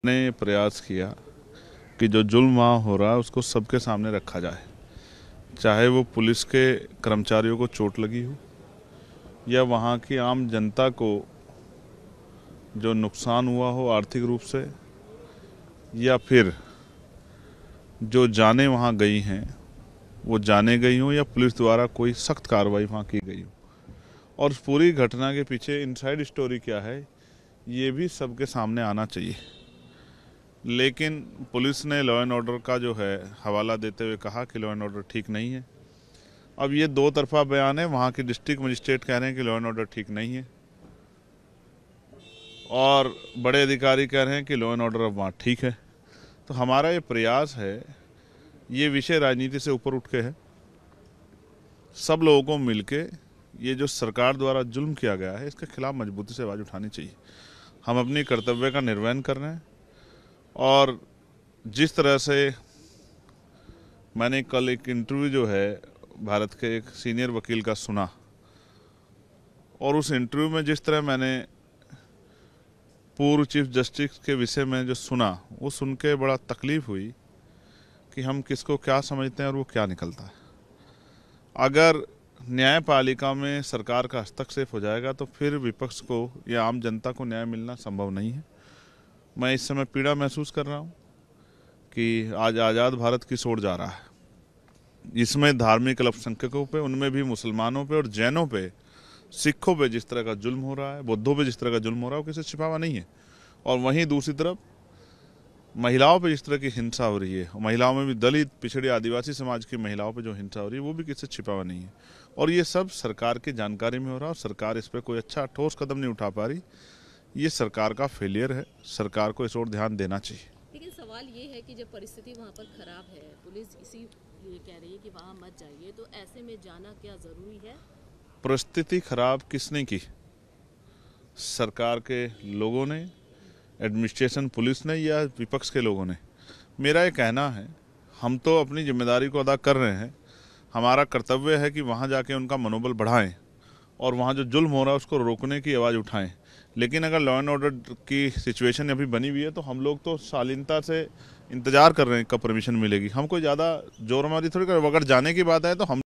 ने प्रयास किया कि जो जुल्म वहाँ हो रहा है उसको सबके सामने रखा जाए, चाहे वो पुलिस के कर्मचारियों को चोट लगी हो या वहाँ की आम जनता को जो नुकसान हुआ हो आर्थिक रूप से, या फिर जो जानें वहाँ गई हैं वो जाने गई हों या पुलिस द्वारा कोई सख्त कार्रवाई वहाँ की गई हो। और उस पूरी घटना के पीछे इनसाइड स्टोरी क्या है ये भी सबके सामने आना चाहिए। लेकिन पुलिस ने लॉ एंड ऑर्डर का जो है हवाला देते हुए कहा कि लॉ एंड ऑर्डर ठीक नहीं है। अब ये दो तरफा बयान है, वहाँ की डिस्ट्रिक्ट मजिस्ट्रेट कह रहे हैं कि लॉ एंड ऑर्डर ठीक नहीं है और बड़े अधिकारी कह रहे हैं कि लॉ एंड ऑर्डर अब वहाँ ठीक है। तो हमारा ये प्रयास है, ये विषय राजनीति से ऊपर उठ के है, सब लोगों को मिलके ये जो सरकार द्वारा जुल्म किया गया है इसके खिलाफ मजबूती से आवाज़ उठानी चाहिए। हम अपनी कर्तव्य का निर्वहन कर रहे हैं और जिस तरह से मैंने कल एक इंटरव्यू जो है भारत के एक सीनियर वकील का सुना और उस इंटरव्यू में जिस तरह मैंने पूर्व चीफ जस्टिस के विषय में जो सुना वो सुन के बड़ा तकलीफ हुई कि हम किसको क्या समझते हैं और वो क्या निकलता है। अगर न्यायपालिका में सरकार का हस्तक्षेप हो जाएगा तो फिर विपक्ष को या आम जनता को न्याय मिलना संभव नहीं है। मैं इस समय पीड़ा महसूस कर रहा हूँ कि आज आज़ाद भारत की ओर जा रहा है। इसमें धार्मिक अल्पसंख्यकों पे, उनमें भी मुसलमानों पे और जैनों पे, सिखों पे जिस तरह का जुल्म हो रहा है, बौद्धों पे जिस तरह का जुल्म हो रहा है वो किसी से छिपा नहीं है। और वहीं दूसरी तरफ महिलाओं पे जिस तरह की हिंसा हो रही है, महिलाओं में भी दलित, पिछड़े, आदिवासी समाज की महिलाओं पे जो हिंसा हो रही है वो भी किसी से छिपा हुआ नहीं है। और ये सब सरकार की जानकारी में हो रहा है और सरकार इस पर कोई अच्छा ठोस कदम नहीं उठा पा रही। ये सरकार का फेलियर है, सरकार को इस ओर ध्यान देना चाहिए। लेकिन सवाल ये है कि जब परिस्थिति वहाँ पर खराब है, पुलिस इसी लिए कह रही है कि वहाँ मत जाइए, तो ऐसे में जाना क्या जरूरी है? परिस्थिति खराब किसने की? सरकार के लोगों ने, एडमिनिस्ट्रेशन, पुलिस ने या विपक्ष के लोगों ने? मेरा ये कहना है हम तो अपनी जिम्मेदारी को अदा कर रहे हैं। हमारा कर्तव्य है कि वहाँ जाके उनका मनोबल बढ़ाएं और वहाँ जो जुल्म हो रहा है उसको रोकने की आवाज़ उठाएं। लेकिन अगर लॉ एंड ऑर्डर की सिचुएशन अभी बनी हुई है तो हम लोग तो शालीनता से इंतजार कर रहे हैं कब परमिशन मिलेगी। हम कोई ज़्यादा जोर हमारी थोड़ी कर, अगर जाने की बात है तो हम